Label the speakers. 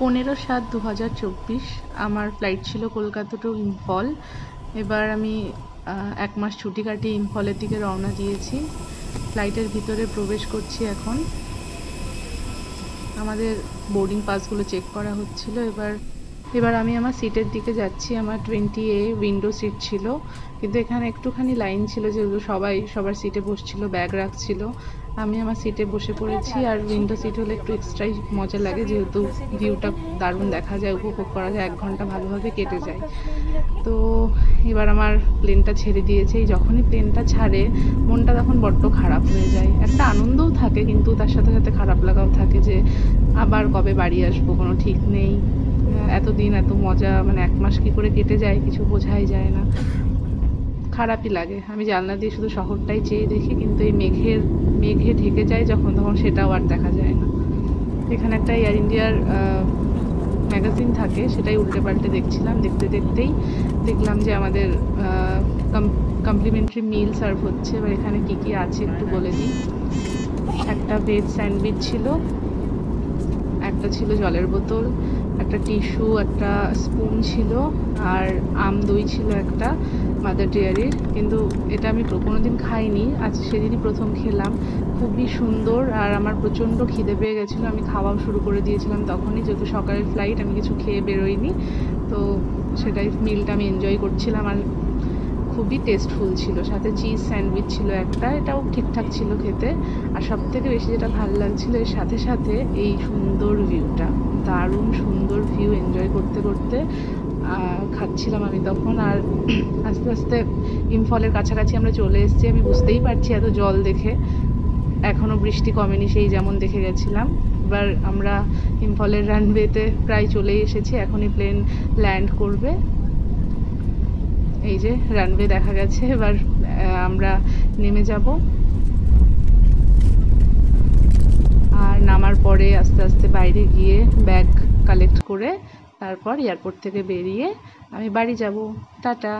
Speaker 1: 15/7/2024 আমার ফ্লাইট ছিল কলকাতা টু ইম্ফল। এবার আমি 1 মাস ছুটি কাটিয়ে ইম্ফলের দিকে রওনা দিয়েছি। ফ্লাইটের ভিতরে প্রবেশ করছি এখন। আমাদের বোর্ডিং পাসগুলো চেক করা হচ্ছিল। এবার আমি আমার সিটের দিকে যাচ্ছি। আমার 20A উইন্ডো সিট ছিল, কিন্তু এখানে একটুখানি লাইন ছিল, যেহেতু সবাই সবার সিটে বসছিল, ব্যাগ রাখছিল। আমি আমার সিটে বসে পড়েছি। আর উইন্ডো সিট হলে একটু এক্সট্রাই মজা লাগে, যেহেতু ভিউটা দারুণ দেখা যায়, উপভোগ করা যায়, 1 ঘন্টা ভালোভাবে কেটে যায়। তো এবার আমার প্লেনটা ছেড়ে দিয়েছে। যখনই প্লেনটা ছাড়ে মনটা তখন বড্ড খারাপ হয়ে যায়। একটা আনন্দও থাকে, কিন্তু তার সাথে সাথে খারাপ লাগাও থাকে যে আবার কবে বাড়ি আসবো কোনো ঠিক নেই। এতদিন এত মজা, মানে 1 মাস কী করে কেটে যায় কিছু বোঝাই যায় না, খারাপই লাগে। আমি জানলা দিয়ে শুধু শহরটাই চেয়ে দেখি, কিন্তু এই মেঘে ঢেকে যায় যখন, তখন সেটাও আর দেখা যায় না। এখানে একটা এয়ার ইন্ডিয়ার ম্যাগাজিন থাকে, সেটাই উল্টে পাল্টে দেখছিলাম। দেখতেই দেখলাম যে আমাদের কমপ্লিমেন্টারি মিল সার্ভ হচ্ছে। এবার এখানে কী আছে একটু বলে দিই। একটা ভেজ স্যান্ডউইচ ছিল, একটা ছিল জলের বোতল, একটা টিস্যু, একটা স্পুন ছিল, আর আম দই ছিল একটা মাদার ডেয়ারির। কিন্তু এটা আমি কোনোদিন খাইনি, আজ সেদিনই প্রথম খেলাম। খুবই সুন্দর। আর আমার প্রচণ্ড খিদে পেয়ে গেছিলো, আমি খাওয়াও শুরু করে দিয়েছিলাম তখনই, যেহেতু সকালের ফ্লাইট, আমি কিছু খেয়ে বেরোইনি। তো সেটাই মিলটা আমি এনজয় করছিলাম। আর খুবই টেস্টফুল ছিল। সাথে চিজ স্যান্ডউইচ ছিল একটা, এটাও ঠিকঠাক ছিল খেতে। আর সবথেকে বেশি যেটা ভালো লাগছিল, এর সাথে সাথে এই সুন্দর ভিউটা, দারুণ সুন্দর ভিউ এনজয় করতে করতে খাচ্ছিলাম আমি তখন। আর আস্তে আস্তে ইম্ফলের কাছাকাছি আমরা চলে এসেছি। আমি বুঝতেই পারছি এত জল দেখে, এখনও বৃষ্টি কমেনি সেই যেমন দেখে গেছিলাম। এবার আমরা ইম্ফলের রানওয়েতে প্রায় চলেই এসেছি, এখনই প্লেন ল্যান্ড করবে। এই যে রানওয়ে দেখা গেছে। এবার আমরা নেমে যাব। আর নামার পরে আস্তে আস্তে বাইরে গিয়ে ব্যাগ কালেক্ট করে তারপর এয়ারপোর্ট থেকে বেরিয়ে আমি বাড়ি যাব। টাটা।